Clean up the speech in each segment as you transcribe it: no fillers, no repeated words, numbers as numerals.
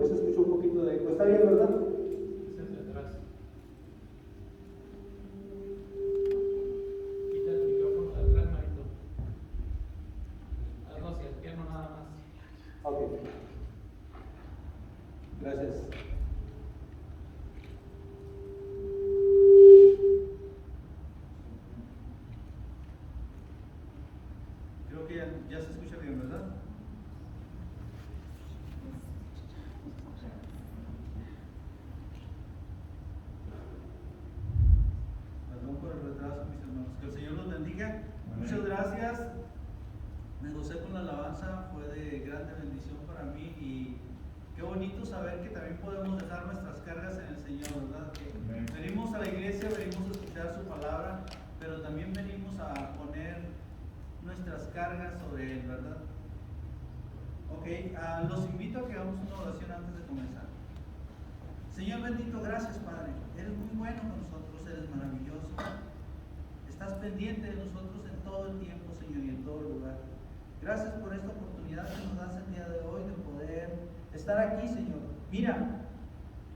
que se escucha un poquito de eco. ¿Está bien, verdad? Hacia atrás. Quita el micrófono de atrás, Marito. Hazlo hacia el piano nada más. Ok. Gracias. Creo que ya se escucha bien, ¿verdad? Perdón por el retraso, mis hermanos. Que el Señor los bendiga. Muchas gracias. Me gocé con la alabanza, fue de grande bendición para mí y qué bonito saber que también podemos dejar nuestras cargas en el Señor, ¿verdad? Que venimos a la iglesia, venimos a escuchar su palabra, pero también venimos a poner nuestras cargas sobre Él, ¿verdad? Ok, los invito a que hagamos una oración antes de comenzar. Señor bendito, gracias Padre, eres muy bueno con nosotros, eres maravilloso. Estás pendiente de nosotros en todo el tiempo, Señor, y en todo lugar. Gracias por esta oportunidad que nos das el día de hoy de poder estar aquí, Señor. Mira,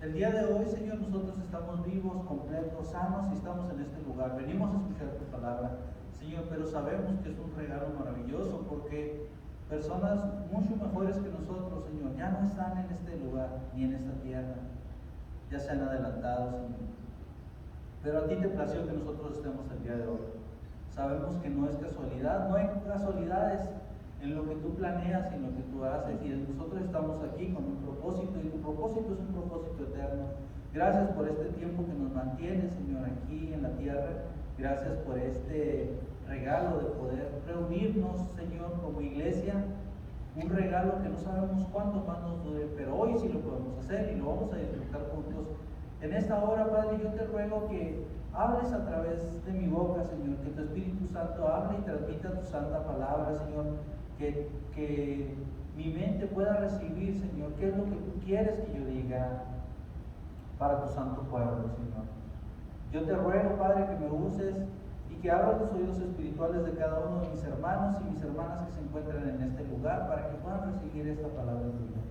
el día de hoy, Señor, nosotros estamos vivos, completos, sanos y estamos en este lugar. Venimos a escuchar tu palabra, Señor, pero sabemos que es un regalo maravilloso porque personas mucho mejores que nosotros, Señor, ya no están en este lugar ni en esta tierra. Ya se han adelantado, Señor. Pero a ti te plació que nosotros estemos el día de hoy. Sabemos que no es casualidad, no hay casualidades en lo que tú planeas y en lo que tú haces, y nosotros estamos aquí con un propósito, y tu propósito es un propósito eterno. Gracias por este tiempo que nos mantiene, Señor, aquí en la tierra. Gracias por este regalo de poder reunirnos, Señor, como iglesia. Un regalo que no sabemos cuánto más nos dure, pero hoy sí lo podemos hacer y lo vamos a disfrutar juntos. En esta hora, Padre, yo te ruego que hables a través de mi boca, Señor, que tu Espíritu Santo hable y transmita tu santa palabra, Señor, que mi mente pueda recibir, Señor, qué es lo que tú quieres que yo diga para tu santo pueblo, Señor. Yo te ruego, Padre, que me uses y que abras los oídos espirituales de cada uno de mis hermanos y mis hermanas que se encuentran en este lugar para que puedan recibir esta palabra tuya.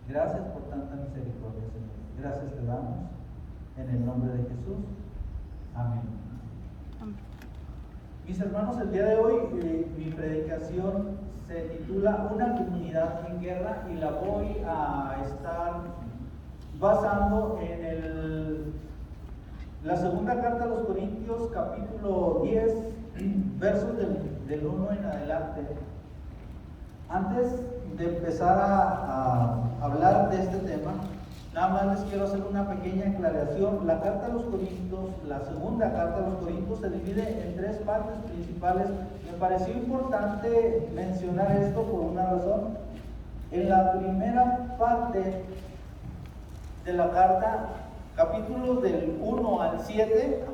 Gracias por tanta misericordia, Señor. Gracias te damos en el nombre de Jesús. Amén. Mis hermanos, el día de hoy mi predicación se titula Una comunidad en guerra y la voy a estar basando en la segunda carta a los Corintios, capítulo 10, versos del 1 en adelante. Antes de empezar a hablar de este tema, nada más les quiero hacer una pequeña aclaración. La carta a los Corintios, la segunda carta a los Corintios, se divide en tres partes principales. Me pareció importante mencionar esto por una razón. En la primera parte de la carta, capítulos del 1 al 7,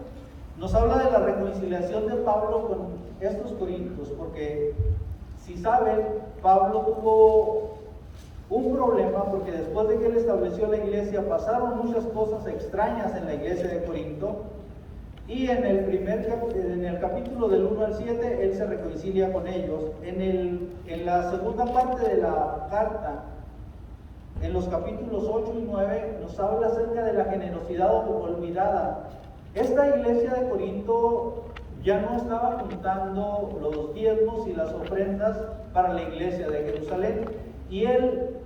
nos habla de la reconciliación de Pablo con estos corintios, porque si saben, Pablo tuvo un problema porque después de que él estableció la iglesia pasaron muchas cosas extrañas en la iglesia de Corinto, y en el capítulo del 1 al 7 él se reconcilia con ellos. En la segunda parte de la carta, en los capítulos 8 y 9, nos habla acerca de la generosidad olvidada. Esta iglesia de Corinto ya no estaba juntando los diezmos y las ofrendas para la iglesia de Jerusalén, y él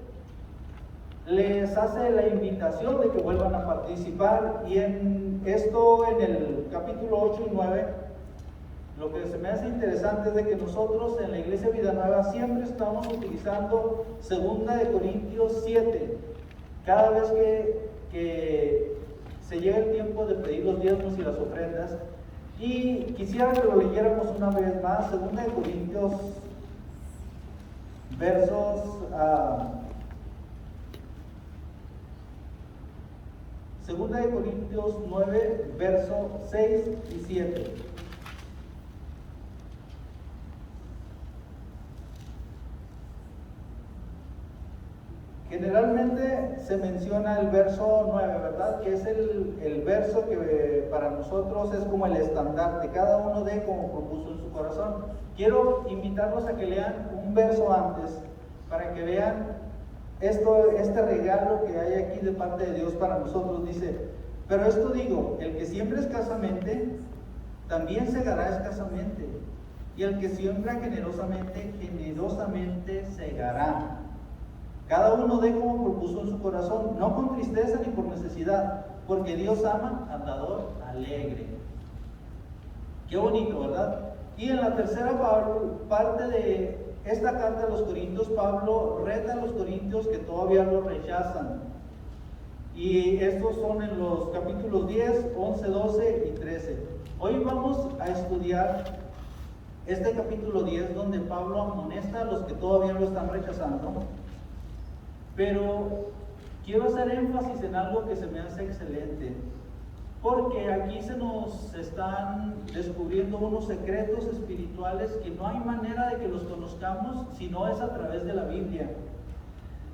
les hace la invitación de que vuelvan a participar. Y en el capítulo 8 y 9, lo que se me hace interesante es de que nosotros en la iglesia Vida Nueva siempre estamos utilizando 2 de Corintios 7 cada vez que se llega el tiempo de pedir los diezmos y las ofrendas. Y quisiera que lo leyéramos una vez más, 2 de Corintios versos 2 de Corintios 9, versos 6 y 7. Generalmente se menciona el verso 9, ¿verdad? Que es el verso que para nosotros es como el estandarte, cada uno de como propuso en su corazón. Quiero invitarlos a que lean un verso antes para que vean este regalo que hay aquí de parte de Dios para nosotros. Dice, pero esto digo, el que siembra escasamente, también segará escasamente. Y el que siembra generosamente, generosamente segará. Cada uno dé como propuso en su corazón, no con tristeza ni por necesidad, porque Dios ama al dador alegre. Qué bonito, ¿verdad? Y en la tercera parte de esta carta a los Corintios, Pablo reta a los corintios que todavía lo rechazan. Y estos son en los capítulos 10, 11, 12 y 13. Hoy vamos a estudiar este capítulo 10, donde Pablo amonesta a los que todavía lo están rechazando. Pero quiero hacer énfasis en algo que se me hace excelente, porque aquí se nos están descubriendo unos secretos espirituales que no hay manera de que los conozcamos si no es a través de la Biblia.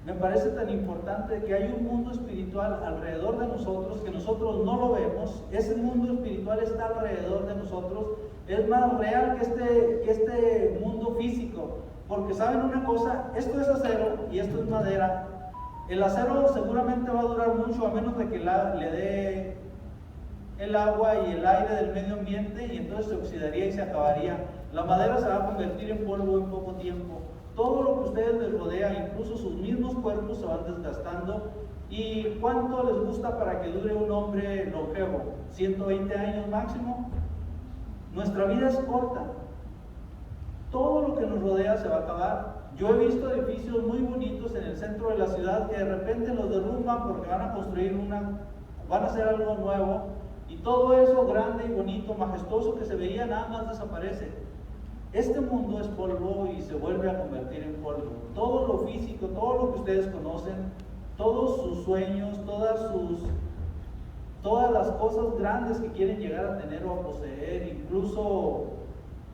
Me parece tan importante que hay un mundo espiritual alrededor de nosotros que nosotros no lo vemos. Ese mundo espiritual está alrededor de nosotros. Es más real que este mundo físico. Porque saben una cosa, esto es acero y esto es madera. El acero seguramente va a durar mucho, a menos de que le dé el agua y el aire del medio ambiente, y entonces se oxidaría y se acabaría. La madera se va a convertir en polvo en poco tiempo. Todo lo que ustedes les rodea, incluso sus mismos cuerpos, se van desgastando. ¿Y cuánto les gusta para que dure un hombre longevo? ¿120 años máximo? Nuestra vida es corta. Todo lo que nos rodea se va a acabar. Yo he visto edificios muy bonitos en el centro de la ciudad que de repente los derrumban porque van a construir van a hacer algo nuevo, y todo eso grande y bonito, majestuoso que se veía, nada más desaparece. Este mundo es polvo y se vuelve a convertir en polvo. Todo lo físico, todo lo que ustedes conocen, todos sus sueños, todas las cosas grandes que quieren llegar a tener o a poseer, incluso,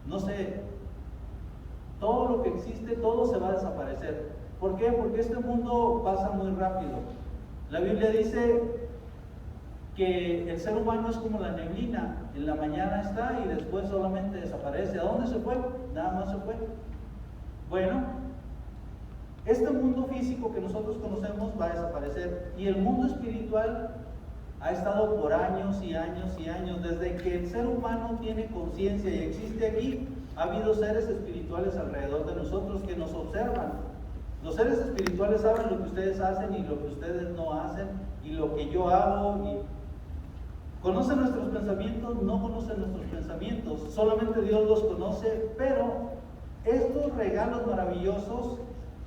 no sé, todo lo que existe, todo se va a desaparecer. ¿Por qué? Porque este mundo pasa muy rápido. La Biblia dice que el ser humano es como la neblina, en la mañana está y después solamente desaparece. ¿A dónde se fue? Nada más se fue. Bueno, este mundo físico que nosotros conocemos va a desaparecer, y el mundo espiritual ha estado por años y años y años. Desde que el ser humano tiene conciencia y existe aquí, ha habido seres espirituales alrededor de nosotros que nos observan. Los seres espirituales saben lo que ustedes hacen y lo que ustedes no hacen, y lo que yo hago, y conocen nuestros pensamientos, no conocen nuestros pensamientos, solamente Dios los conoce. Pero estos regalos maravillosos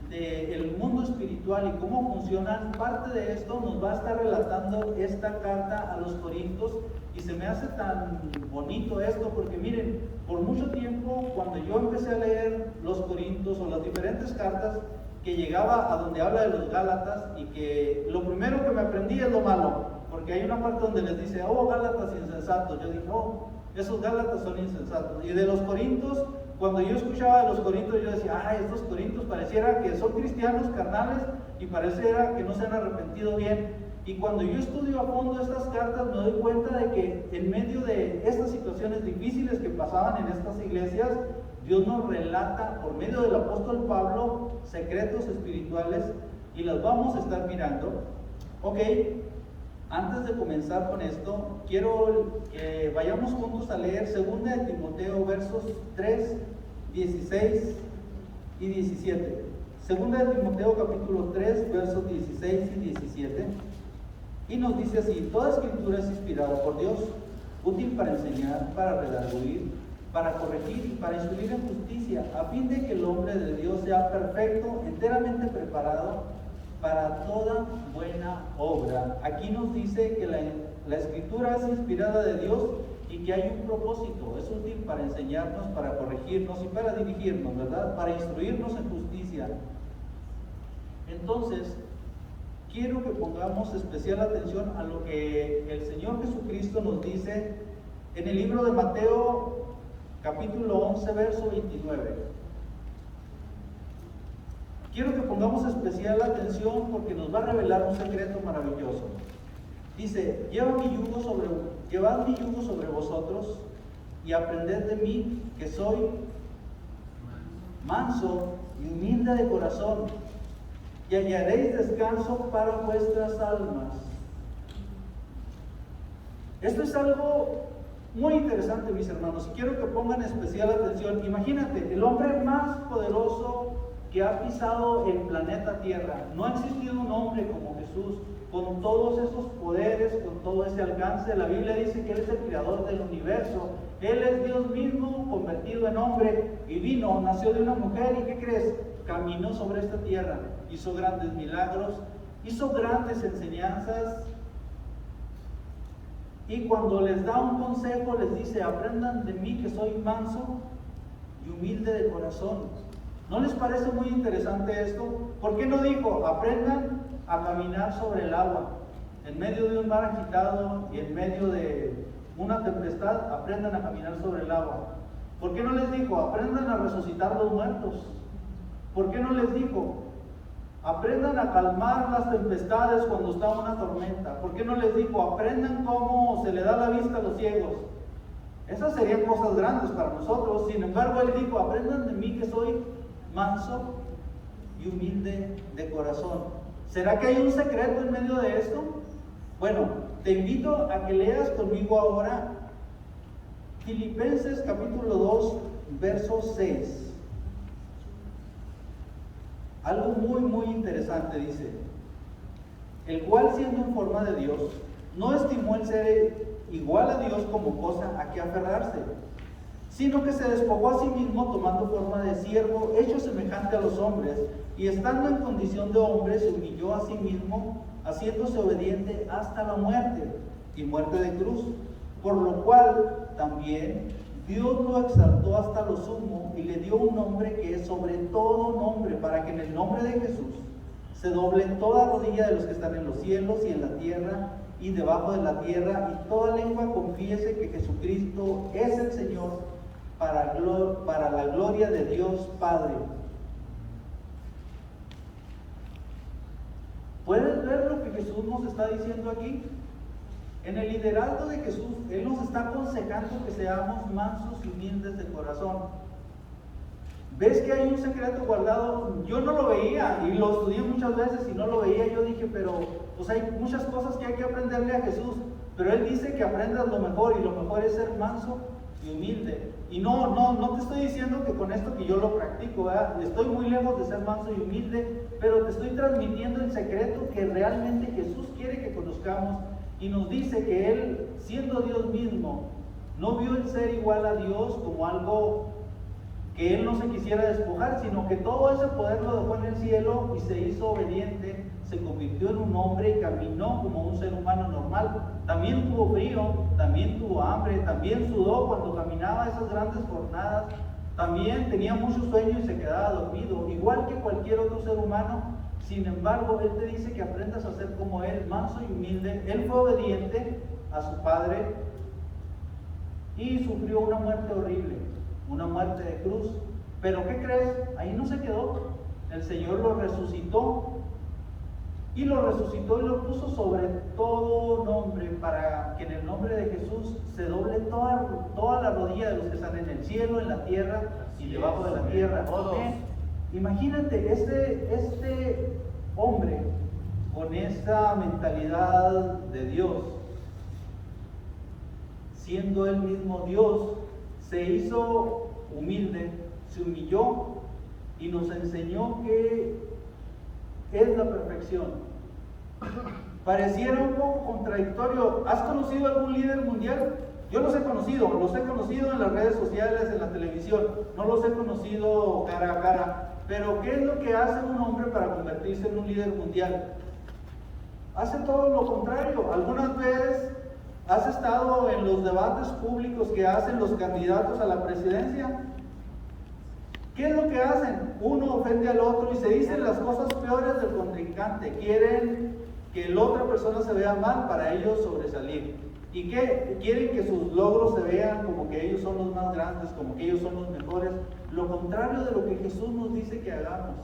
del mundo espiritual y cómo funcionan, parte de esto nos va a estar relatando esta carta a los Corintios. Y se me hace tan bonito esto, porque miren, por mucho tiempo, cuando yo empecé a leer los Corintios o las diferentes cartas, que llegaba a donde habla de los Gálatas, y que lo primero que me aprendí es lo malo, porque hay una parte donde les dice, oh, Gálatas insensatos. Yo dije, oh, esos Gálatas son insensatos. Y de los Corintios, cuando yo escuchaba de los Corintios, yo decía, estos Corintios pareciera que son cristianos carnales y pareciera que no se han arrepentido bien. Y cuando yo estudio a fondo estas cartas, me doy cuenta de que en medio de estas situaciones difíciles que pasaban en estas iglesias, Dios nos relata por medio del apóstol Pablo secretos espirituales, y los vamos a estar mirando. Ok, antes de comenzar con esto, quiero que vayamos juntos a leer 2 de Timoteo, versos 3, 16 y 17. 2 de Timoteo, capítulo 3, versos 16 y 17. Y nos dice así: toda escritura es inspirada por Dios, útil para enseñar, para redarguir, para corregir y para instruir en justicia, a fin de que el hombre de Dios sea perfecto, enteramente preparado para toda buena obra. Aquí nos dice que la escritura es inspirada de Dios y que hay un propósito. Es útil para enseñarnos, para corregirnos y para dirigirnos, ¿verdad? Para instruirnos en justicia. Entonces, quiero que pongamos especial atención a lo que el Señor Jesucristo nos dice en el libro de Mateo, capítulo 11, verso 29. Quiero que pongamos especial atención porque nos va a revelar un secreto maravilloso. Dice: llevad mi yugo sobre vosotros y aprended de mí, que soy manso y humilde de corazón, y hallaréis descanso para vuestras almas. Esto es algo muy interesante, mis hermanos, y quiero que pongan especial atención. Imagínate, el hombre más poderoso que ha pisado el planeta Tierra. No ha existido un hombre como Jesús, con todos esos poderes, con todo ese alcance. La Biblia dice que Él es el creador del universo. Él es Dios mismo convertido en hombre y vino, nació de una mujer. ¿Y qué crees? Caminó sobre esta tierra, hizo grandes milagros, hizo grandes enseñanzas. Y cuando les da un consejo, les dice: aprendan de mí que soy manso y humilde de corazón. ¿No les parece muy interesante esto? ¿Por qué no dijo: aprendan a caminar sobre el agua? En medio de un mar agitado y en medio de una tempestad, aprendan a caminar sobre el agua. ¿Por qué no les dijo: aprendan a resucitar los muertos? ¿Por qué no les dijo: aprendan a calmar las tempestades cuando está una tormenta? ¿Por qué no les dijo: aprendan cómo se le da la vista a los ciegos? Esas serían cosas grandes para nosotros. Sin embargo, Él dijo: aprendan de mí que soy manso y humilde de corazón. ¿Será que hay un secreto en medio de esto? Bueno, te invito a que leas conmigo ahora Filipenses capítulo 2, verso 6. Algo muy interesante dice: el cual, siendo en forma de Dios, no estimó el ser igual a Dios como cosa a que aferrarse, sino que se despojó a sí mismo, tomando forma de siervo, hecho semejante a los hombres, y estando en condición de hombre, se humilló a sí mismo, haciéndose obediente hasta la muerte, y muerte de cruz, por lo cual también Dios lo exaltó hasta lo sumo, y le dio un nombre que es sobre todo nombre, para que en el nombre de Jesús se doble toda rodilla de los que están en los cielos y en la tierra y debajo de la tierra, y toda lengua confiese que Jesucristo es el Señor, para la gloria de Dios Padre. ¿Puedes ver lo que Jesús nos está diciendo aquí? En el liderazgo de Jesús, Él nos está aconsejando que seamos mansos y humildes de corazón. ¿Ves que hay un secreto guardado? Yo no lo veía y lo estudié muchas veces y no lo veía. Yo dije, pero pues hay muchas cosas que hay que aprenderle a Jesús, pero Él dice que aprendas lo mejor, y lo mejor es ser manso y humilde. Y no te estoy diciendo que con esto que yo lo practico, ¿verdad? Estoy muy lejos de ser manso y humilde, pero te estoy transmitiendo el secreto que realmente Jesús quiere que conozcamos, y nos dice que Él, siendo Dios mismo, no vio el ser igual a Dios como algo que Él no se quisiera despojar, sino que todo ese poder lo dejó en el cielo y se hizo obediente, se convirtió en un hombre y caminó como un ser humano normal. También tuvo frío, también tuvo hambre, también sudó cuando caminaba esas grandes jornadas, también tenía mucho sueño y se quedaba dormido, igual que cualquier otro ser humano. Sin embargo, Él te dice que aprendas a ser como Él, manso y humilde. Él fue obediente a su Padre y sufrió una muerte horrible, una muerte de cruz. Pero ¿qué crees? Ahí no se quedó. El Señor lo resucitó, y lo resucitó y lo puso sobre todo nombre, para que en el nombre de Jesús se doble toda la rodilla de los que están en el cielo, en la tierra y debajo de la tierra. Imagínate este hombre con esta mentalidad de Dios, siendo él mismo Dios, se hizo humilde, se humilló y nos enseñó que es la perfección. Pareciera un poco contradictorio. ¿Has conocido algún líder mundial? Yo los he conocido en las redes sociales, en la televisión, no los he conocido cara a cara. Pero ¿qué es lo que hace un hombre para convertirse en un líder mundial? Hace todo lo contrario. Algunas veces has estado en los debates públicos que hacen los candidatos a la presidencia. ¿Qué es lo que hacen? Uno ofende al otro y se dicen las cosas peores del contrincante. Quieren que la otra persona se vea mal para ellos sobresalir. ¿Y qué? Quieren que sus logros se vean como que ellos son los más grandes, como que ellos son los mejores. Lo contrario de lo que Jesús nos dice que hagamos.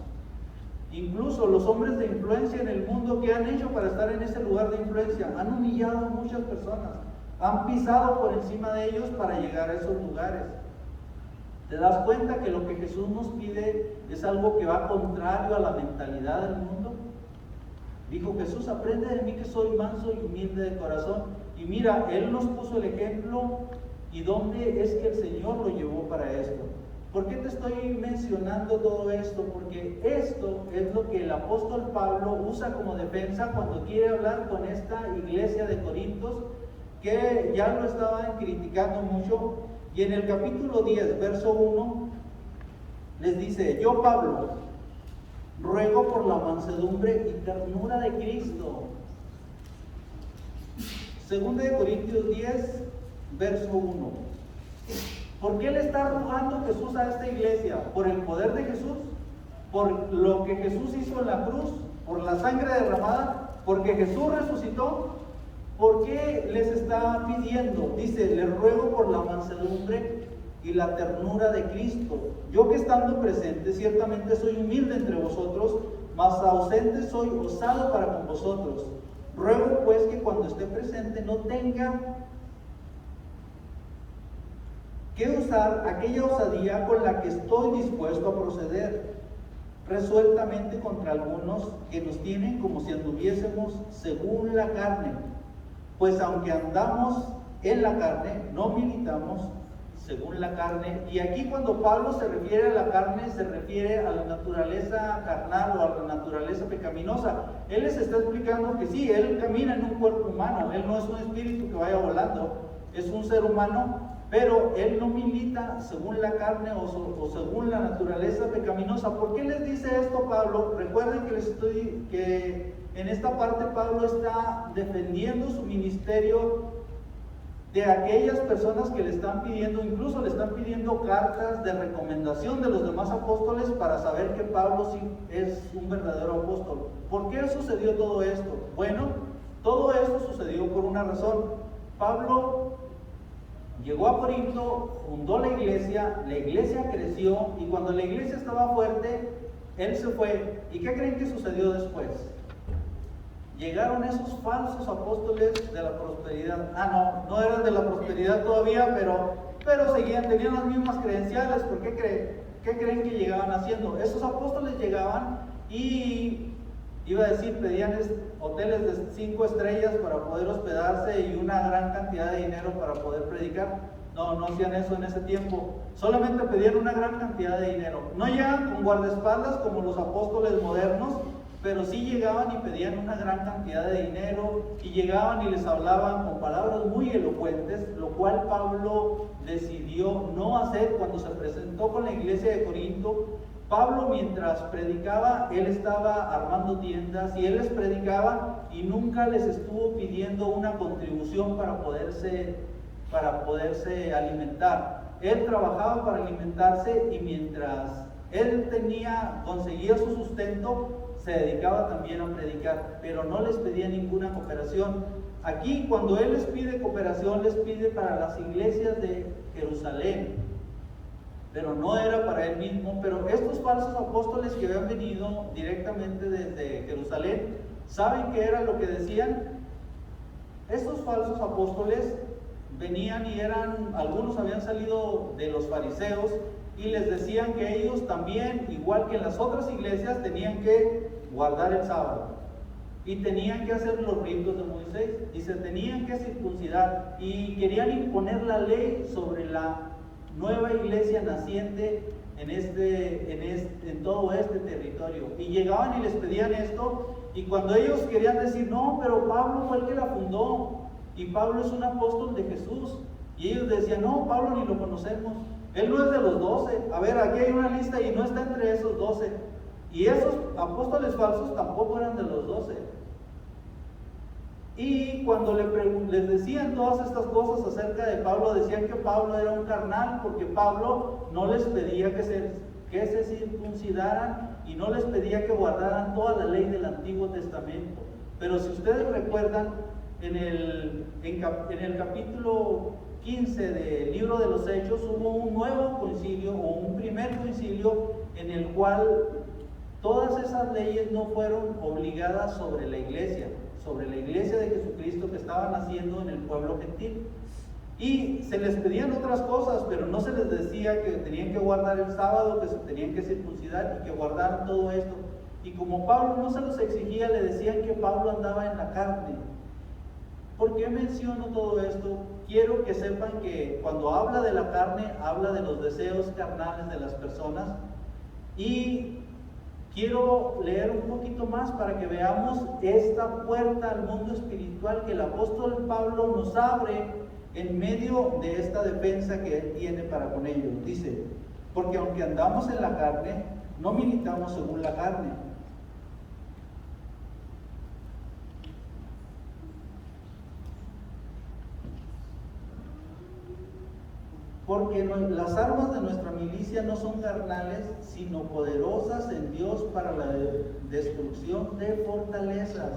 Incluso los hombres de influencia en el mundo, ¿qué han hecho para estar en ese lugar de influencia? Han humillado a muchas personas, han pisado por encima de ellos para llegar a esos lugares. ¿Te das cuenta que lo que Jesús nos pide es algo que va contrario a la mentalidad del mundo. Dijo Jesús, aprende de mí que soy manso y humilde de corazón. Y mira, Él nos puso el ejemplo. ¿Y dónde es que el Señor lo llevó para esto? ¿Por qué te estoy mencionando todo esto? Porque esto es lo que el apóstol Pablo usa como defensa cuando quiere hablar con esta iglesia de Corintios, que ya lo estaban criticando mucho. Y en el capítulo 10, verso 1, les dice: yo, Pablo, ruego por la mansedumbre y ternura de Cristo. Segunda de Corintios 10, verso 1. ¿Por qué le está rogando Jesús a esta iglesia? ¿Por el poder de Jesús? ¿Por lo que Jesús hizo en la cruz? ¿Por la sangre derramada? ¿Porque Jesús resucitó? ¿Por qué les está pidiendo? Dice: les ruego por la mansedumbre y la ternura de Cristo. Yo que estando presente, ciertamente soy humilde entre vosotros, mas ausente soy osado para con vosotros. Ruego pues que cuando esté presente no tenga que usar aquella osadía con la que estoy dispuesto a proceder resueltamente contra algunos que nos tienen como si anduviésemos según la carne. Pues aunque andamos en la carne, no militamos según la carne. Y aquí cuando Pablo se refiere a la carne, se refiere a la naturaleza carnal o a la naturaleza pecaminosa. Él les está explicando que sí, él camina en un cuerpo humano, él no es un espíritu que vaya volando, es un ser humano, pero él no milita según la carne o según la naturaleza pecaminosa. ¿Por qué les dice esto Pablo? Recuerden que en esta parte Pablo está defendiendo su ministerio de aquellas personas que le están pidiendo, incluso le están pidiendo cartas de recomendación de los demás apóstoles para saber que Pablo sí es un verdadero apóstol. ¿Por qué sucedió todo esto? Bueno, todo esto sucedió por una razón. Pablo llegó a Corinto, fundó la iglesia creció, y cuando la iglesia estaba fuerte, él se fue. ¿Y qué creen que sucedió después? Llegaron esos falsos apóstoles de la prosperidad. No eran de la prosperidad todavía, pero tenían las mismas credenciales. ¿Por qué creen que llegaban haciendo? Esos apóstoles llegaban y pedían hoteles de 5 estrellas para poder hospedarse y una gran cantidad de dinero para poder predicar. No hacían eso en ese tiempo. Solamente pedían una gran cantidad de dinero. No llegaban con guardaespaldas como los apóstoles modernos, pero sí llegaban y pedían una gran cantidad de dinero, y llegaban y les hablaban con palabras muy elocuentes, lo cual Pablo decidió no hacer cuando se presentó con la iglesia de Corinto. Pablo, mientras predicaba, él estaba armando tiendas y él les predicaba, y nunca les estuvo pidiendo una contribución para poderse alimentar. Él trabajaba para alimentarse, y mientras él conseguía su sustento, se dedicaba también a predicar, pero no les pedía ninguna cooperación. Aquí, cuando él les pide cooperación, les pide para las iglesias de Jerusalén, pero no era para él mismo. Pero estos falsos apóstoles que habían venido directamente desde Jerusalén, ¿saben qué era lo que decían? Estos falsos apóstoles venían y algunos habían salido de los fariseos, y les decían que ellos también, igual que en las otras iglesias, tenían que guardar el sábado y tenían que hacer los ritos de Moisés y se tenían que circuncidar, y querían imponer la ley sobre la nueva iglesia naciente en todo este territorio. Y llegaban y les pedían esto, y cuando ellos querían decir: no, pero Pablo fue el que la fundó y Pablo es un apóstol de Jesús, y ellos decían: no, Pablo ni lo conocemos, él no es de los 12. A ver, aquí hay una lista y no está entre esos 12. Y esos apóstoles falsos tampoco eran de los 12. Y cuando les decían todas estas cosas acerca de Pablo, decían que Pablo era un carnal, porque Pablo no les pedía que se circuncidaran y no les pedía que guardaran toda la ley del Antiguo Testamento. Pero si ustedes recuerdan, en el capítulo 15 del libro de los Hechos hubo un nuevo concilio, o un primer concilio, en el cual todas esas leyes no fueron obligadas sobre la iglesia de Jesucristo que estaba naciendo en el pueblo gentil. Y se les pedían otras cosas, pero no se les decía que tenían que guardar el sábado, que se tenían que circuncidar y que guardaran todo esto. Y como Pablo no se los exigía, le decían que Pablo andaba en la carne. ¿Por qué menciono todo esto? Quiero que sepan que cuando habla de la carne, habla de los deseos carnales de las personas. Y quiero leer un poquito más para que veamos esta puerta al mundo espiritual que el apóstol Pablo nos abre en medio de esta defensa que él tiene para con ellos. Dice, porque aunque andamos en la carne, no militamos según la carne. Porque las armas de nuestra milicia no son carnales, sino poderosas en Dios para la destrucción de fortalezas.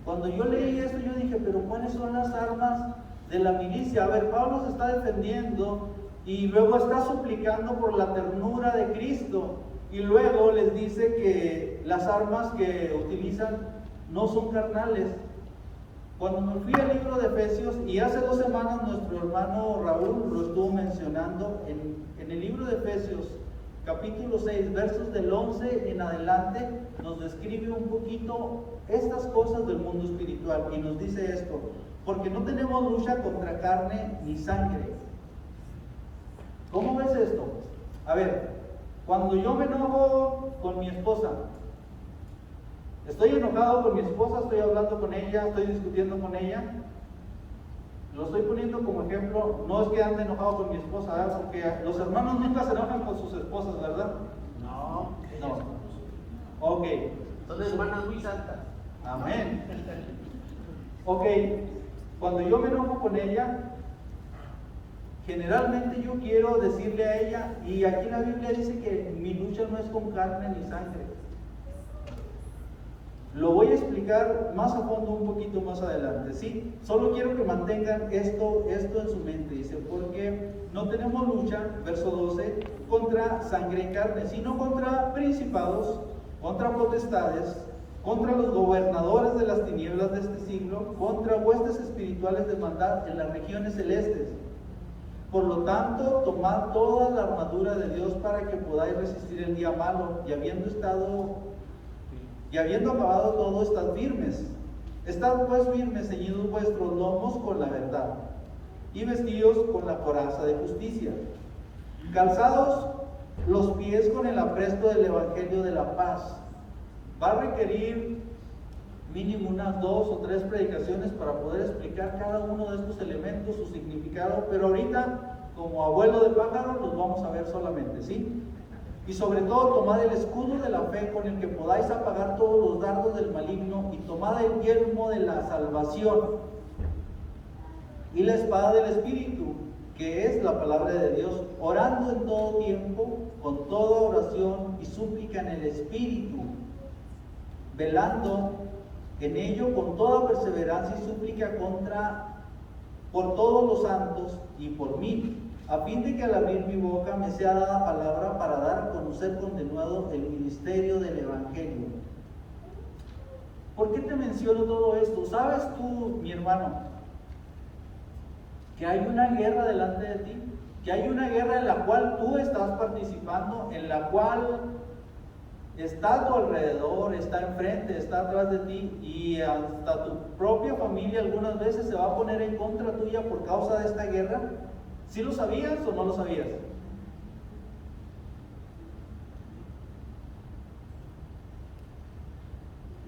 Cuando yo leí esto, yo dije, pero ¿cuáles son las armas de la milicia? A ver, Pablo se está defendiendo y luego está suplicando por la ternura de Cristo. Y luego les dice que las armas que utilizan no son carnales. Cuando me fui al libro de Efesios, y hace 2 semanas nuestro hermano Raúl lo estuvo mencionando, en el libro de Efesios, capítulo 6, versos del 11 en adelante, nos describe un poquito estas cosas del mundo espiritual, y nos dice esto, porque no tenemos lucha contra carne ni sangre. ¿Cómo ves esto? A ver, cuando yo me enojo con mi esposa, estoy enojado con mi esposa, estoy hablando con ella, estoy discutiendo con ella. Lo estoy poniendo como ejemplo, no es que ande enojado con mi esposa, ¿verdad? Porque los hermanos nunca se enojan con sus esposas, ¿verdad? No. Ok. Son hermanas muy santas. Amén. Ok, cuando yo me enojo con ella, generalmente yo quiero decirle a ella, y aquí la Biblia dice que mi lucha no es con carne ni sangre. Lo voy a explicar más a fondo un poquito más adelante, ¿sí? Solo quiero que mantengan esto en su mente. Dice, porque no tenemos lucha, verso 12, contra sangre y carne, sino contra principados, contra potestades, contra los gobernadores de las tinieblas de este siglo, contra huestes espirituales de maldad en las regiones celestes. Por lo tanto, tomad toda la armadura de Dios para que podáis resistir el día malo, y habiendo acabado todo, estad firmes. Estad pues firmes, ceñidos vuestros lomos con la verdad, y vestidos con la coraza de justicia, calzados los pies con el apresto del evangelio de la paz. Va a requerir mínimo unas 2 o 3 predicaciones para poder explicar cada uno de estos elementos, su significado, pero ahorita, como abuelo de pájaro, los vamos a ver solamente, ¿sí? Y sobre todo, tomad el escudo de la fe con el que podáis apagar todos los dardos del maligno, y tomad el yelmo de la salvación y la espada del Espíritu, que es la palabra de Dios, orando en todo tiempo, con toda oración y súplica en el Espíritu, velando en ello con toda perseverancia y súplica por todos los santos y por mí, a fin de que al abrir mi boca me sea dada palabra para dar a conocer con denuedo el ministerio del Evangelio. ¿Por qué te menciono todo esto? ¿Sabes tú, mi hermano, que hay una guerra delante de ti? Que hay una guerra en la cual tú estás participando, en la cual está a tu alrededor, está enfrente, está atrás de ti, y hasta tu propia familia algunas veces se va a poner en contra tuya por causa de esta guerra? ¿Sí lo sabías o no lo sabías?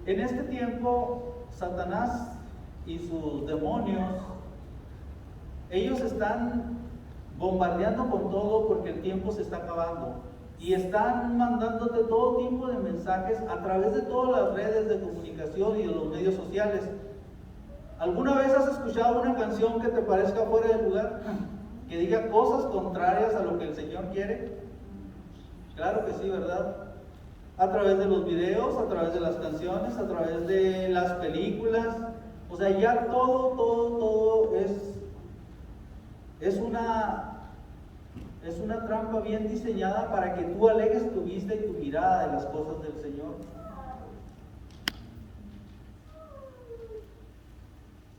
En este tiempo, Satanás y sus demonios, ellos están bombardeando con todo porque el tiempo se está acabando. Y están mandándote todo tipo de mensajes a través de todas las redes de comunicación y de los medios sociales. ¿Alguna vez has escuchado una canción que te parezca fuera de lugar? Que diga cosas contrarias a lo que el Señor quiere. Claro que sí, ¿verdad? A través de los videos, a través de las canciones, a través de las películas. O sea, ya todo es una trampa bien diseñada para que tú alejes tu vista y tu mirada de las cosas del Señor.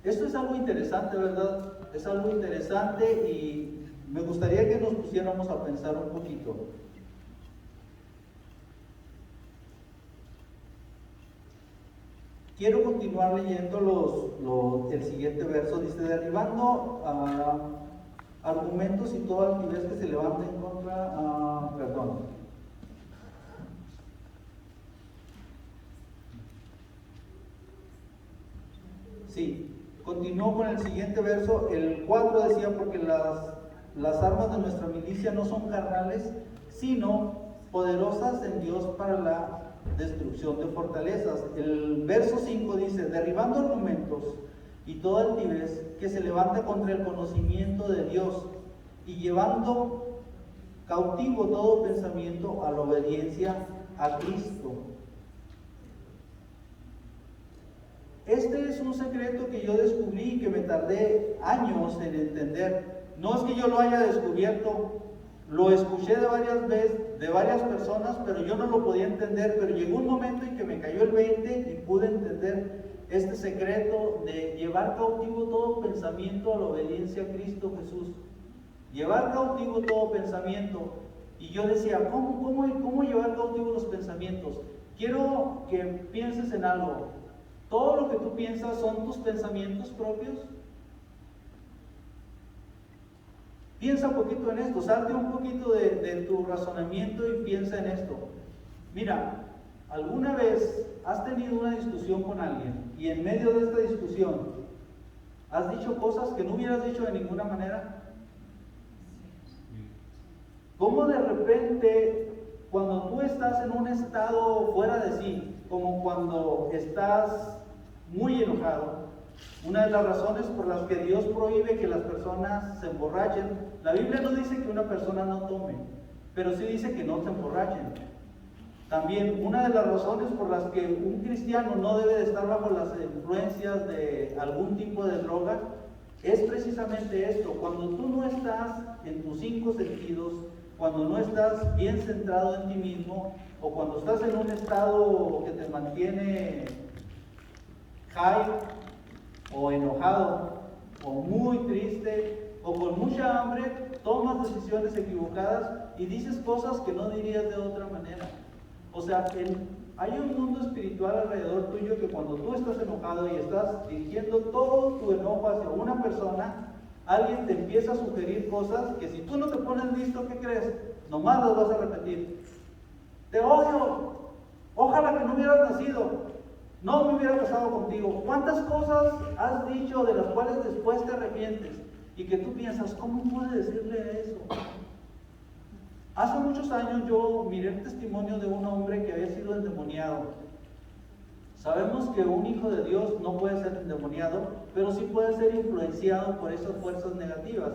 Esto es algo interesante, ¿verdad? es algo interesante y me gustaría que nos pusiéramos a pensar un poquito. Quiero continuar leyendo el siguiente verso. Dice, derribando argumentos y toda altivez que se levanta en contra, Sí, continuó con el siguiente verso. El 4 decía, porque las armas de nuestra milicia no son carnales, sino poderosas en Dios para la destrucción de fortalezas. El verso 5 dice, derribando argumentos y toda altivez que se levanta contra el conocimiento de Dios y llevando cautivo todo pensamiento a la obediencia a Cristo. Este es un secreto que yo descubrí y que me tardé años en entender. No es que yo lo haya descubierto, lo escuché de varias personas, pero yo no lo podía entender. Pero llegó un momento en que me cayó el 20 y pude entender este secreto de llevar cautivo todo pensamiento a la obediencia a Cristo Jesús. Llevar cautivo todo pensamiento. Y yo decía, ¿cómo llevar cautivo los pensamientos? Quiero que pienses en algo. ¿Todo lo que tú piensas son tus pensamientos propios? Piensa un poquito en esto, salte un poquito de tu razonamiento y piensa en esto. Mira, ¿alguna vez has tenido una discusión con alguien y en medio de esta discusión has dicho cosas que no hubieras dicho de ninguna manera? ¿Cómo de repente, cuando tú estás en un estado fuera de sí, como cuando estás muy enojado, una de las razones por las que Dios prohíbe que las personas se emborrachen, la Biblia no dice que una persona no tome, pero sí dice que no se emborrachen. También una de las razones por las que un cristiano no debe de estar bajo las influencias de algún tipo de droga es precisamente esto: cuando tú no estás en tus 5 sentidos, cuando no estás bien centrado en ti mismo, o cuando estás en un estado que te mantiene high, o enojado, o muy triste, o con mucha hambre, tomas decisiones equivocadas y dices cosas que no dirías de otra manera. O sea, hay un mundo espiritual alrededor tuyo que cuando tú estás enojado y estás dirigiendo todo tu enojo hacia una persona, alguien te empieza a sugerir cosas que si tú no te pones listo, ¿qué crees? Nomás las vas a repetir. Te odio, ojalá que no hubieras nacido, no me hubiera casado contigo. ¿Cuántas cosas has dicho de las cuales después te arrepientes? Y que tú piensas, ¿cómo puede decirle eso? Hace muchos años yo miré el testimonio de un hombre que había sido endemoniado. Sabemos que un hijo de Dios no puede ser endemoniado, pero sí puede ser influenciado por esas fuerzas negativas.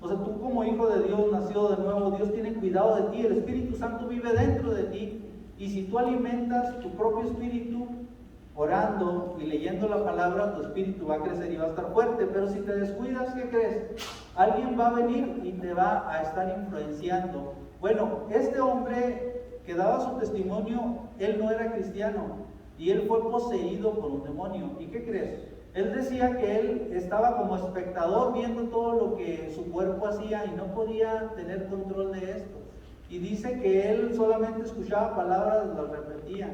O sea, tú como hijo de Dios, nacido de nuevo, Dios tiene cuidado de ti, el Espíritu Santo vive dentro de ti, y si tú alimentas tu propio espíritu orando y leyendo la palabra, tu espíritu va a crecer y va a estar fuerte. Pero si te descuidas, ¿qué crees? Alguien va a venir y te va a estar influenciando. Bueno, este hombre que daba su testimonio, él no era cristiano y él fue poseído por un demonio. ¿Y qué crees? Él decía que él estaba como espectador viendo todo lo que su cuerpo hacía y no podía tener control de esto. Y dice que él solamente escuchaba palabras, las repetía.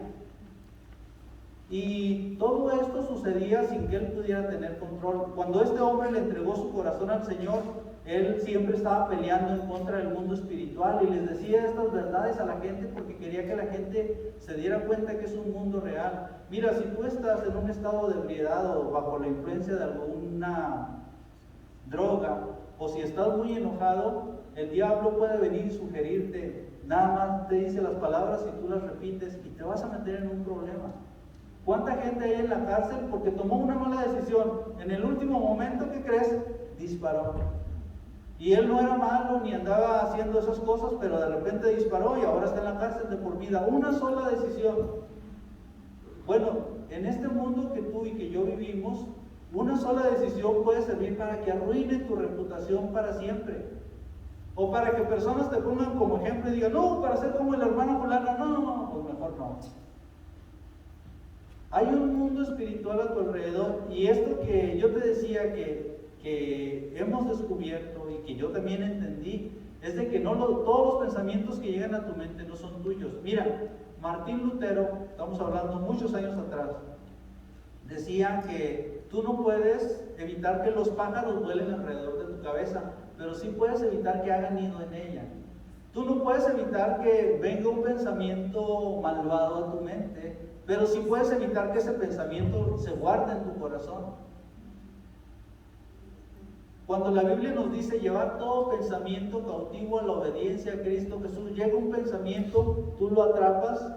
Y todo esto sucedía sin que él pudiera tener control. Cuando este hombre le entregó su corazón al Señor, él siempre estaba peleando en contra del mundo espiritual y les decía estas verdades a la gente porque quería que la gente se diera cuenta que es un mundo real. Mira, si tú estás en un estado de ebriedad o bajo la influencia de alguna droga, o si estás muy enojado, el diablo puede venir y sugerirte. Nada más te dice las palabras y tú las repites y te vas a meter en un problema. ¿Cuánta gente hay en la cárcel porque tomó una mala decisión? En el último momento, ¿qué crees? Disparó. Y él no era malo ni andaba haciendo esas cosas, pero de repente disparó y ahora está en la cárcel de por vida. Una sola decisión. Bueno, en este mundo que tú y que yo vivimos, una sola decisión puede servir para que arruine tu reputación para siempre. O para que personas te pongan como ejemplo y digan, no, para ser como el hermano fulano, no, pues mejor no. Hay un mundo espiritual a tu alrededor, y esto que yo te decía que que hemos descubierto y que yo también entendí es de que todos los pensamientos que llegan a tu mente no son tuyos. Mira, Martín Lutero, estamos hablando muchos años atrás, decía que tú no puedes evitar que los pájaros vuelen alrededor de tu cabeza, pero sí puedes evitar que hagan nido en ella. Tú no puedes evitar que venga un pensamiento malvado a tu mente, pero sí puedes evitar que ese pensamiento se guarde en tu corazón. Cuando la Biblia nos dice llevar todo pensamiento cautivo a la obediencia a Cristo Jesús, llega un pensamiento, tú lo atrapas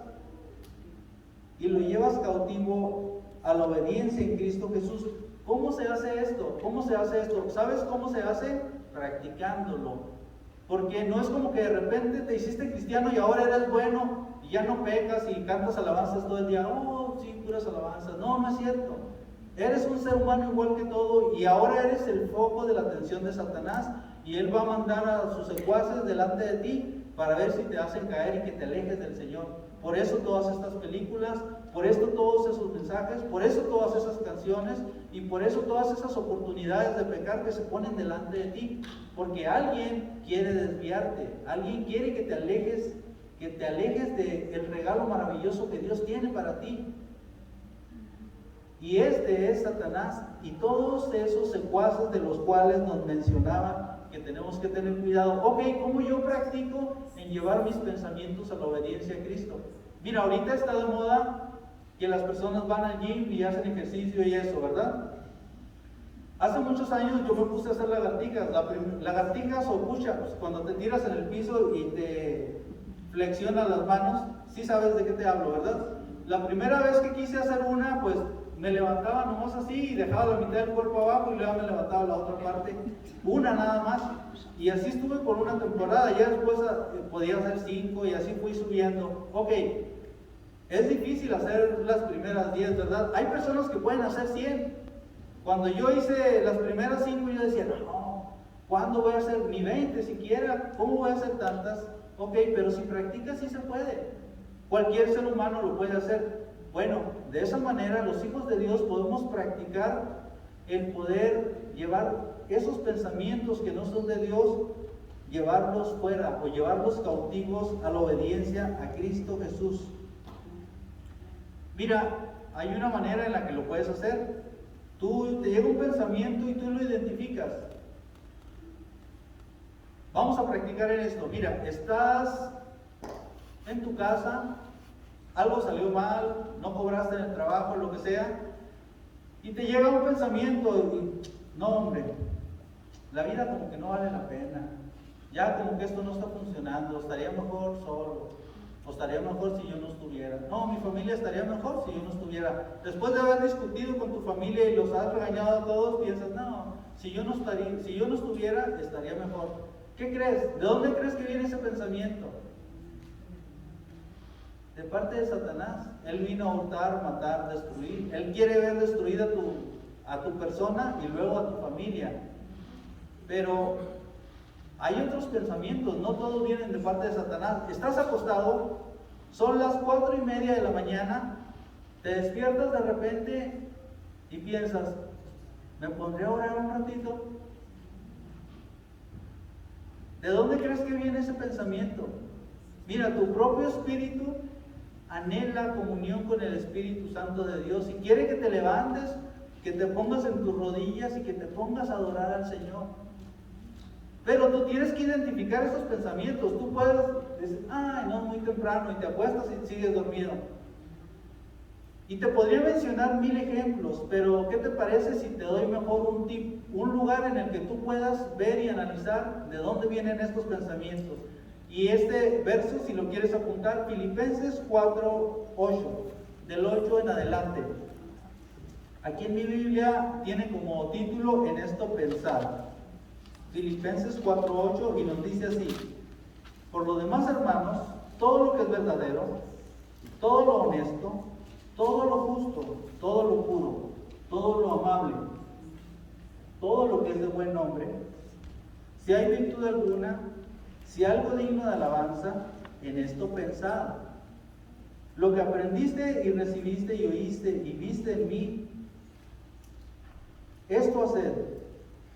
y lo llevas cautivo a la obediencia en Cristo Jesús. ¿Cómo se hace esto? ¿Cómo se hace esto? ¿Sabes cómo se hace? Practicándolo. Porque no es como que de repente te hiciste cristiano y ahora eres bueno y ya no pecas y cantas alabanzas todo el día. Oh, sí, puras alabanzas. No, no es cierto. Eres un ser humano igual que todo y ahora eres el foco de la atención de Satanás y él va a mandar a sus secuaces delante de ti para ver si te hacen caer y que te alejes del Señor. Por eso todas estas películas, por esto todos esos mensajes, por eso todas esas canciones y por eso todas esas oportunidades de pecar que se ponen delante de ti. Porque alguien quiere desviarte, alguien quiere que te alejes del regalo maravilloso que Dios tiene para ti. Y este es Satanás y todos esos secuaces de los cuales nos mencionaba que tenemos que tener cuidado. Ok, ¿cómo yo practico en llevar mis pensamientos a la obediencia a Cristo? Mira, ahorita está de moda que las personas van al gym y hacen ejercicio y eso, ¿verdad? Hace muchos años yo me puse a hacer lagartijas o push-ups, cuando te tiras en el piso y te flexionas las manos. Sí sabes de qué te hablo, ¿verdad? La primera vez que quise hacer una, pues me levantaba nomás así y dejaba la mitad del cuerpo abajo y luego me levantaba la otra parte, una nada más, y así estuve por una temporada. Ya después podía hacer 5 y así fui subiendo. Ok, es difícil hacer las primeras 10, ¿verdad? Hay personas que pueden hacer 100. Cuando yo hice las primeras 5 yo decía, no, ¿cuándo voy a hacer ni 20 siquiera? ¿Cómo voy a hacer tantas? Ok, pero si practicas sí se puede. Cualquier ser humano lo puede hacer. Bueno, de esa manera los hijos de Dios podemos practicar el poder llevar esos pensamientos que no son de Dios, llevarlos fuera o llevarlos cautivos a la obediencia a Cristo Jesús. Mira, hay una manera en la que lo puedes hacer. Te llega un pensamiento y tú lo identificas. Vamos a practicar en esto. Mira, estás en tu casa, algo salió mal, no cobraste en el trabajo, lo que sea, y te llega un pensamiento y, no hombre, la vida como que no vale la pena, ya como que esto no está funcionando, estaría mejor solo, o estaría mejor si yo no estuviera. No, mi familia estaría mejor si yo no estuviera. Después de haber discutido con tu familia y los has regañado a todos, piensas, no, si yo no estuviera, estaría mejor. ¿Qué crees? ¿De dónde crees que viene ese pensamiento? De parte de Satanás. Él vino a hurtar, matar, destruir. Él quiere ver destruida a tu persona y luego a tu familia. Pero hay otros pensamientos, no todos vienen de parte de Satanás. Estás acostado, son las 4:30 de la mañana, te despiertas de repente y piensas, ¿me pondré a orar un ratito? ¿De dónde crees que viene ese pensamiento? Mira, tu propio espíritu anhela comunión con el Espíritu Santo de Dios y quiere que te levantes, que te pongas en tus rodillas y que te pongas a adorar al Señor. Pero tú tienes que identificar esos pensamientos. Tú puedes decir, ay, no, muy temprano, y te acuestas y sigues dormido. Y te podría mencionar 1000 ejemplos, pero ¿qué te parece si te doy mejor un tip, un lugar en el que tú puedas ver y analizar de dónde vienen estos pensamientos? Y este verso, si lo quieres apuntar, Filipenses 4:8, del 8 en adelante. Aquí en mi Biblia tiene como título En esto pensar. Filipenses 4:8, y nos dice así: por lo demás, hermanos, todo lo que es verdadero, todo lo honesto, todo lo justo, todo lo puro, todo lo amable, todo lo que es de buen nombre, si hay virtud alguna, si algo digno de alabanza, en esto pensad. Lo que aprendiste y recibiste y oíste y viste en mí, esto haced,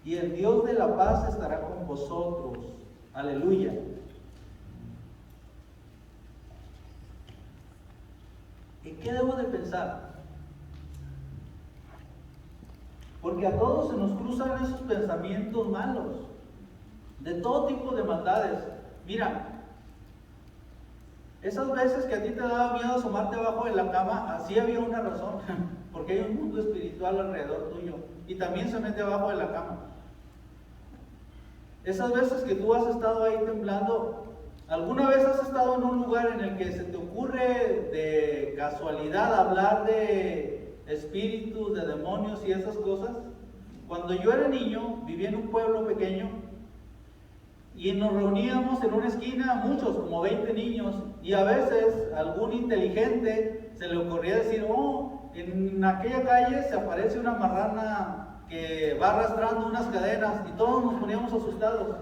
y el Dios de la paz estará con vosotros. Aleluya. ¿En qué debo de pensar? Porque a todos se nos cruzan esos pensamientos malos, de todo tipo de maldades. Mira, esas veces que a ti te daba miedo asomarte abajo de la cama, así había una razón, porque hay un mundo espiritual alrededor tuyo y también se mete abajo de la cama. Esas veces que tú has estado ahí temblando, ¿alguna vez has estado en un lugar en el que se te ocurre de casualidad hablar de espíritus, de demonios y esas cosas? Cuando yo era niño, vivía en un pueblo pequeño y nos reuníamos en una esquina, muchos, como 20 niños, y a veces algún inteligente se le ocurría decir, oh, en aquella calle se aparece una marrana que va arrastrando unas cadenas, y todos nos poníamos asustados.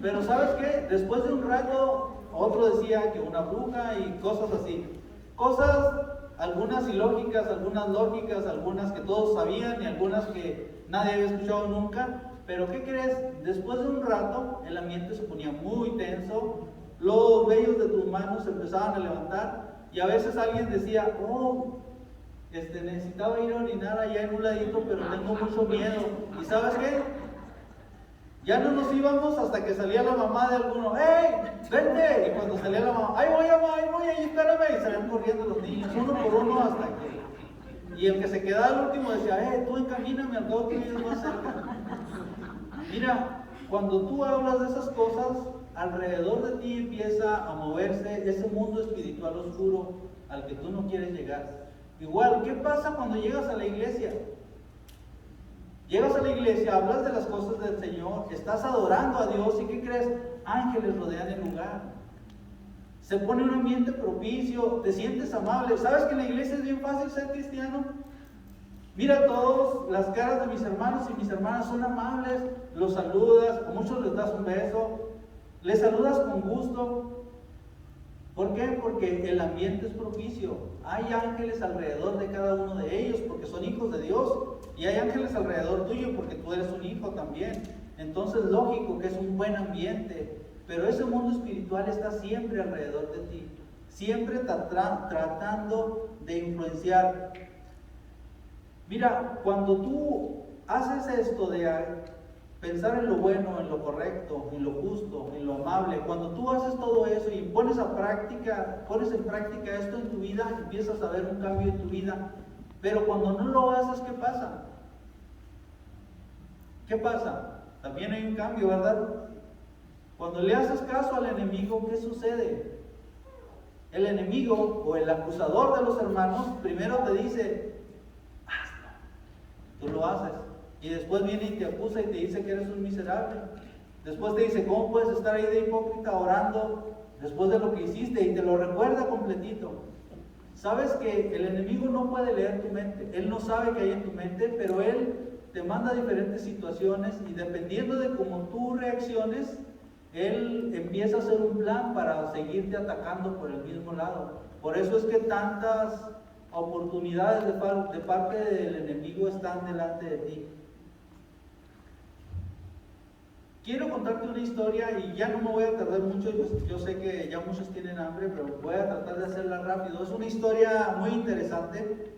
Pero ¿sabes qué? Después de un rato, otro decía que una bruja y cosas así. Cosas, algunas ilógicas, algunas lógicas, algunas que todos sabían y algunas que nadie había escuchado nunca. Pero ¿qué crees? Después de un rato, el ambiente se ponía muy tenso, los vellos de tus manos se empezaban a levantar, y a veces alguien decía, oh, necesitaba ir a orinar allá en un ladito, pero tengo mucho miedo. ¿Y sabes qué? Ya no nos íbamos hasta que salía la mamá de alguno, ¡hey! ¡Vente! Y cuando salía la mamá, ¡ahí voy, mamá! ¡Ahí voy! ¡Ahí espérame! Y salían corriendo los niños, uno por uno hasta que... Y el que se quedaba al último decía, tú encamíname al cabo que vives más cerca. Mira, cuando tú hablas de esas cosas, alrededor de ti empieza a moverse ese mundo espiritual oscuro al que tú no quieres llegar. Igual, ¿qué pasa cuando llegas a la iglesia? Llegas a la iglesia, hablas de las cosas del Señor, estás adorando a Dios, ¿y qué crees? Ángeles rodean el lugar. Se pone un ambiente propicio, te sientes amable. ¿Sabes que en la iglesia es bien fácil ser cristiano? Mira todos, las caras de mis hermanos y mis hermanas son amables, los saludas, a muchos les das un beso, les saludas con gusto. ¿Por qué? Porque el ambiente es propicio. Hay ángeles alrededor de cada uno de ellos porque son hijos de Dios, y hay ángeles alrededor tuyo porque tú eres un hijo también. Entonces, lógico que es un buen ambiente, pero ese mundo espiritual está siempre alrededor de ti, siempre tratando de influenciar. Mira, cuando tú haces esto de pensar en lo bueno, en lo correcto, en lo justo, en lo amable, cuando tú haces todo eso y pones en práctica esto en tu vida, empiezas a ver un cambio en tu vida. Pero cuando no lo haces, ¿qué pasa? ¿Qué pasa? También hay un cambio, ¿verdad? Cuando le haces caso al enemigo, ¿qué sucede? El enemigo o el acusador de los hermanos primero te dice, hazlo. Tú lo haces. Y después viene y te acusa y te dice que eres un miserable. Después te dice, ¿cómo puedes estar ahí de hipócrita orando después de lo que hiciste? Y te lo recuerda completito. Sabes que el enemigo no puede leer tu mente. Él no sabe qué hay en tu mente, pero él te manda diferentes situaciones y dependiendo de cómo tú reacciones, él empieza a hacer un plan para seguirte atacando por el mismo lado. Por eso es que tantas oportunidades de parte del enemigo están delante de ti. Quiero contarte una historia y ya no me voy a tardar mucho, yo sé que ya muchos tienen hambre, pero voy a tratar de hacerla rápido. Es una historia muy interesante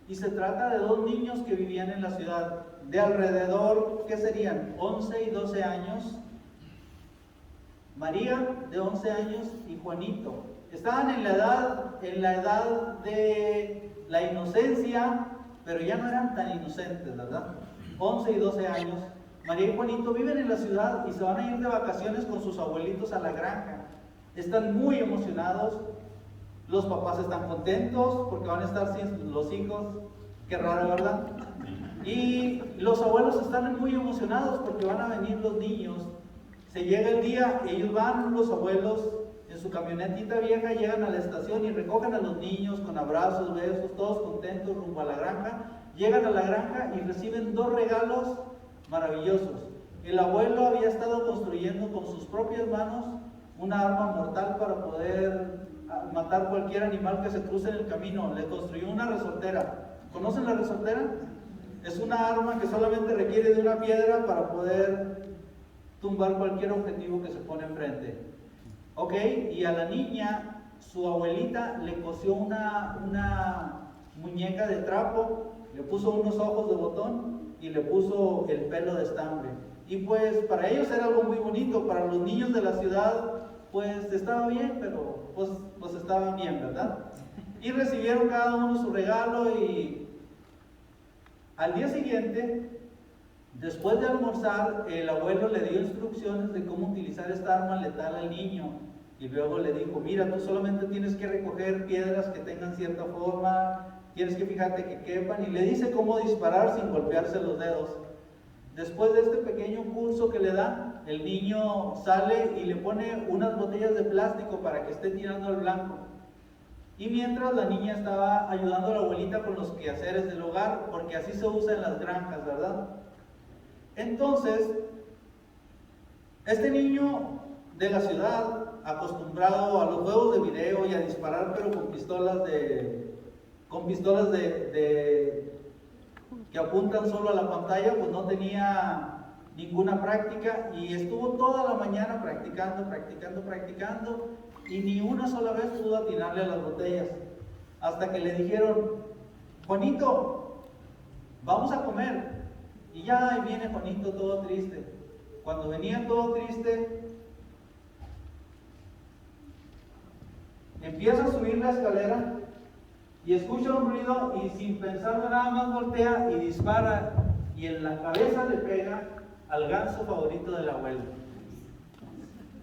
y se trata de dos niños que vivían en la ciudad, de alrededor, ¿qué serían? 11 y 12 años. María, de 11 años, y Juanito. Estaban en la edad de la inocencia, pero ya no eran tan inocentes, ¿verdad? 11 y 12 años. María y Juanito viven en la ciudad y se van a ir de vacaciones con sus abuelitos a la granja. Están muy emocionados. Los papás están contentos porque van a estar sin los hijos. Qué raro, ¿verdad? Y los abuelos están muy emocionados porque van a venir los niños. Se llega el día, ellos van, los abuelos, en su camionetita vieja, llegan a la estación y recogen a los niños con abrazos, besos, todos contentos rumbo a la granja. Llegan a la granja y reciben dos regalos maravillosos. El abuelo había estado construyendo con sus propias manos una arma mortal para poder matar cualquier animal que se cruce en el camino. Le construyó una resortera. ¿Conocen la resortera? Es una arma que solamente requiere de una piedra para poder tumbar cualquier objetivo que se pone enfrente. Ok, y a la niña, su abuelita le cosió una muñeca de trapo, le puso unos ojos de botón y le puso el pelo de estambre. Y pues para ellos era algo muy bonito, para los niños de la ciudad pues estaba bien, pero pues estaban bien, ¿verdad? Y recibieron cada uno su regalo y al día siguiente, después de almorzar, el abuelo le dio instrucciones de cómo utilizar esta arma letal al niño. Y luego le dijo, mira, tú solamente tienes que recoger piedras que tengan cierta forma, tienes que fijarte que quepan, y le dice cómo disparar sin golpearse los dedos. Después de este pequeño curso que le da, el niño sale y le pone unas botellas de plástico para que esté tirando al blanco. Y mientras la niña estaba ayudando a la abuelita con los quehaceres del hogar, porque así se usa en las granjas, ¿verdad? Entonces, este niño de la ciudad, acostumbrado a los juegos de video y a disparar, pero con pistolas que apuntan solo a la pantalla, pues no tenía ninguna práctica y estuvo toda la mañana practicando y ni una sola vez pudo atinarle a las botellas. Hasta que le dijeron, Juanito, vamos a comer. Y ya ahí viene Juanito todo triste. Cuando venía todo triste, empieza a subir la escalera y escucha un ruido y sin pensarlo nada más voltea y dispara y en la cabeza le pega al ganso favorito del abuelo.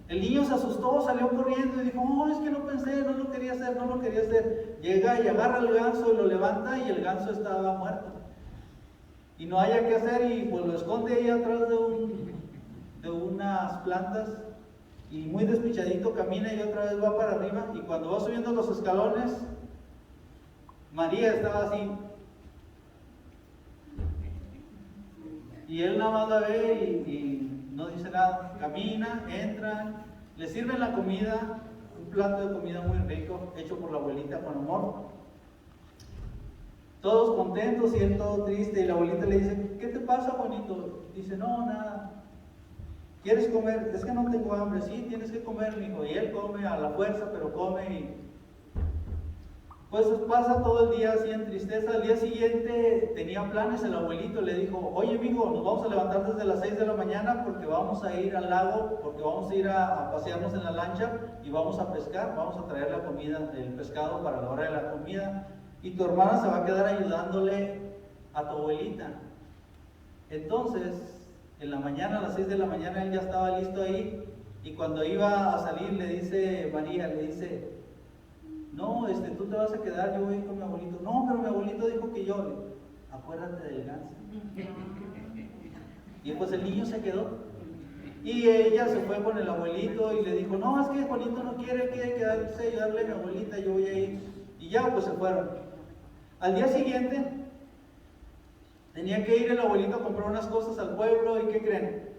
El niño se asustó, salió corriendo y dijo, oh, es que no pensé, no lo quería hacer. Llega y agarra al ganso y lo levanta y el ganso estaba muerto. Y no haya qué hacer y pues lo esconde ahí atrás de unas plantas y muy despichadito camina y otra vez va para arriba y cuando va subiendo los escalones, María estaba así. Y él nada más la ve y no dice nada. Camina, entra, le sirven la comida, un plato de comida muy rico, hecho por la abuelita con amor. Todos contentos y él todo triste. Y la abuelita le dice, ¿qué te pasa, Juanito? Dice, no, nada. ¿Quieres comer? Es que no tengo hambre. Sí, tienes que comer, mijo. Y él come a la fuerza, pero come y pues pasa todo el día así en tristeza. Al día siguiente tenía planes el abuelito, le dijo, oye mijo, nos vamos a levantar desde las 6 de la mañana porque vamos a ir al lago, porque vamos a ir a pasearnos en la lancha y vamos a pescar, vamos a traer la comida, el pescado para la hora de la comida y tu hermana se va a quedar ayudándole a tu abuelita. Entonces, en la mañana, a las 6 de la mañana, él ya estaba listo ahí y cuando iba a salir le dice María, le dice, no, tú te vas a quedar, yo voy a ir con mi abuelito. No, pero mi abuelito dijo que yo. Acuérdate del ganso. Y pues el niño se quedó. Y ella se fue con el abuelito y le dijo, no, es que Juanito no quiere quedarse a ayudarle a mi abuelita, yo voy a ir. Y ya pues se fueron. Al día siguiente, tenía que ir el abuelito a comprar unas cosas al pueblo y ¿qué creen?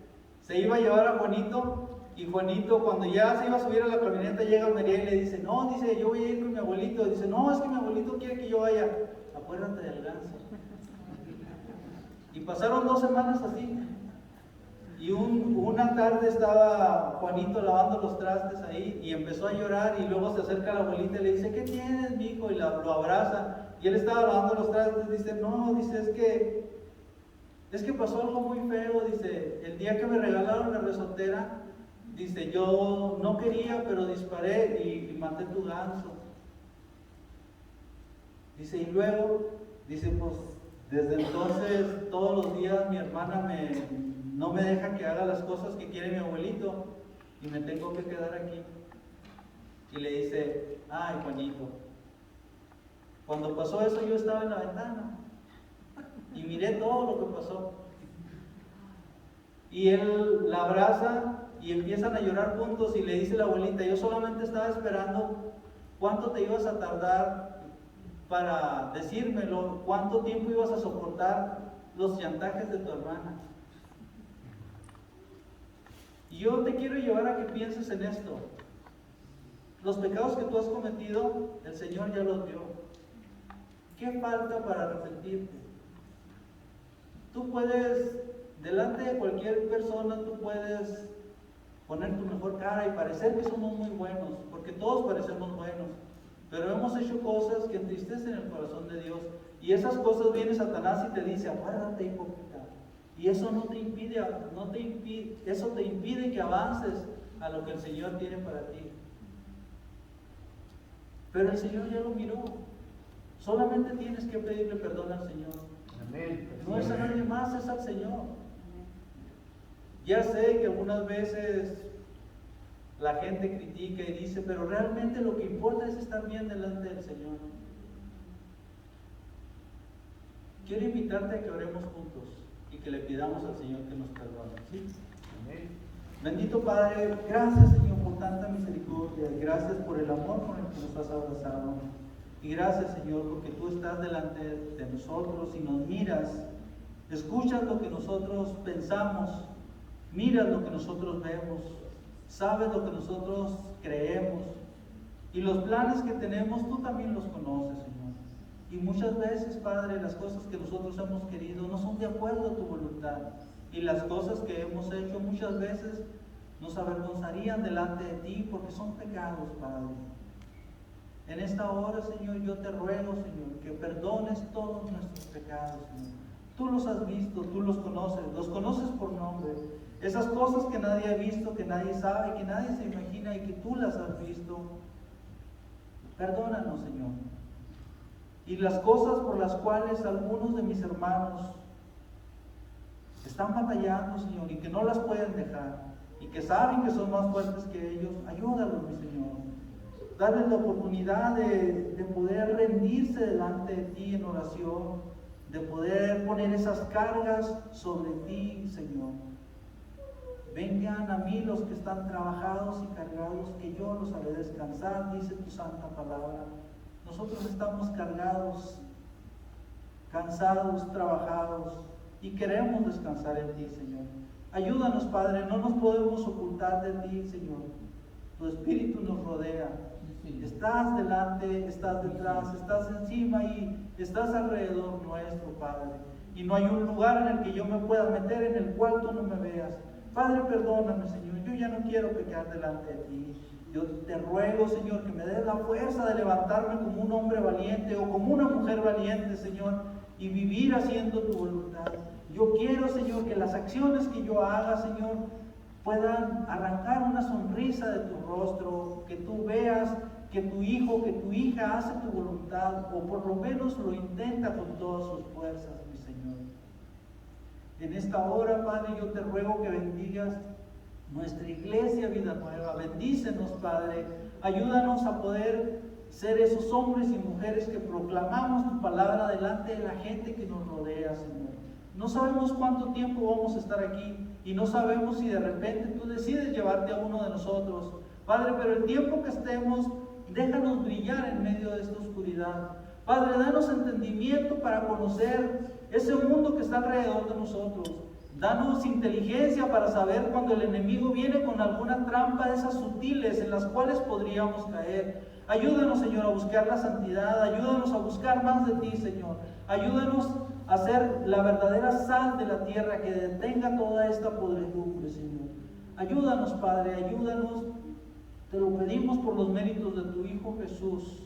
Se iba a llevar a Juanito. Y Juanito, cuando ya se iba a subir a la camioneta, llega María y le dice, no, dice, yo voy a ir con mi abuelito. Dice, no, es que mi abuelito quiere que yo vaya. Acuérdate del ganso. Y pasaron 2 semanas así. Y una tarde estaba Juanito lavando los trastes ahí y empezó a llorar y luego se acerca a la abuelita y le dice, ¿qué tienes, mijo? Y lo abraza. Y él estaba lavando los trastes, dice, no, dice, es que pasó algo muy feo. Dice, el día que me regalaron la resortera, dice, yo no quería, pero disparé y maté tu ganso. Dice, y luego, dice, pues desde entonces todos los días mi hermana no me deja que haga las cosas que quiere mi abuelito y me tengo que quedar aquí. Y le dice, ay, Juanito, cuando pasó eso yo estaba en la ventana y miré todo lo que pasó. Y él la abraza y empiezan a llorar juntos y le dice la abuelita, yo solamente estaba esperando cuánto te ibas a tardar para decírmelo, cuánto tiempo ibas a soportar los chantajes de tu hermana. Y yo te quiero llevar a que pienses en esto. Los pecados que tú has cometido, el Señor ya los vio. ¿Qué falta para arrepentirte? Tú puedes, delante de cualquier persona, tú puedes poner tu mejor cara y parecer que somos muy buenos, porque todos parecemos buenos, pero hemos hecho cosas que entristecen el corazón de Dios, y esas cosas viene Satanás y te dice, acuérdate, hipócrita, y eso no te impide, eso te impide que avances a lo que el Señor tiene para ti. Pero el Señor ya lo miró. Solamente tienes que pedirle perdón al Señor. Amén. No es a nadie más, es al Señor. Ya sé que algunas veces la gente critica y dice, pero realmente lo que importa es estar bien delante del Señor. Quiero invitarte a que oremos juntos y que le pidamos al Señor que nos perdone. ¿Sí? Amén. Bendito Padre, gracias Señor por tanta misericordia, y gracias por el amor con el que nos has abrazado. Y gracias Señor porque tú estás delante de nosotros y nos miras, escuchas lo que nosotros pensamos, miras lo que nosotros vemos, sabes lo que nosotros creemos, y los planes que tenemos tú también los conoces, Señor. Y muchas veces, Padre, las cosas que nosotros hemos querido no son de acuerdo a tu voluntad, y las cosas que hemos hecho muchas veces nos avergonzarían delante de ti porque son pecados, Padre. En esta hora, Señor, yo te ruego, Señor, que perdones todos nuestros pecados, Señor. Tú los has visto, tú los conoces por nombre. Esas cosas que nadie ha visto, que nadie sabe, que nadie se imagina y que tú las has visto. Perdónanos, Señor. Y las cosas por las cuales algunos de mis hermanos están batallando, Señor, y que no las pueden dejar, y que saben que son más fuertes que ellos, ayúdalos, mi Señor. Darles la oportunidad de poder rendirse delante de ti en oración, de poder poner esas cargas sobre ti, Señor. Vengan a mí los que están trabajados y cargados, que yo los haré descansar, dice tu santa palabra. Nosotros estamos cargados, cansados, trabajados, y queremos descansar en ti, Señor. Ayúdanos, Padre, no nos podemos ocultar de ti, Señor. Tu Espíritu nos rodea. Estás delante, estás detrás, estás encima y estás alrededor nuestro, Padre. Y no hay un lugar en el que yo me pueda meter en el cual tú no me veas. Padre, perdóname, Señor, yo ya no quiero pecar delante de ti. Yo te ruego, Señor, que me des la fuerza de levantarme como un hombre valiente o como una mujer valiente, Señor, y vivir haciendo tu voluntad. Yo quiero, Señor, que las acciones que yo haga, Señor, puedan arrancar una sonrisa de tu rostro, que tú veas que tu hijo, que tu hija hace tu voluntad, o por lo menos lo intenta con todas sus fuerzas, mi Señor. En esta hora, Padre, yo te ruego que bendigas nuestra iglesia Vida Nueva. Bendícenos, Padre. Ayúdanos a poder ser esos hombres y mujeres que proclamamos tu palabra delante de la gente que nos rodea, Señor. No sabemos cuánto tiempo vamos a estar aquí y no sabemos si de repente tú decides llevarte a uno de nosotros, Padre, pero el tiempo que estemos, déjanos brillar en medio de esta oscuridad. Padre, danos entendimiento para conocer ese mundo que está alrededor de nosotros. Danos inteligencia para saber cuando el enemigo viene con alguna trampa de esas sutiles en las cuales podríamos caer. Ayúdanos, Señor, a buscar la santidad. Ayúdanos a buscar más de ti, Señor. Ayúdanos a ser la verdadera sal de la tierra que detenga toda esta podredumbre, Señor. Ayúdanos, Padre, ayúdanos. Te lo pedimos por los méritos de tu Hijo Jesús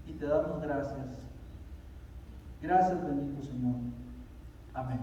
y te damos gracias. Gracias, bendito Señor. Amén.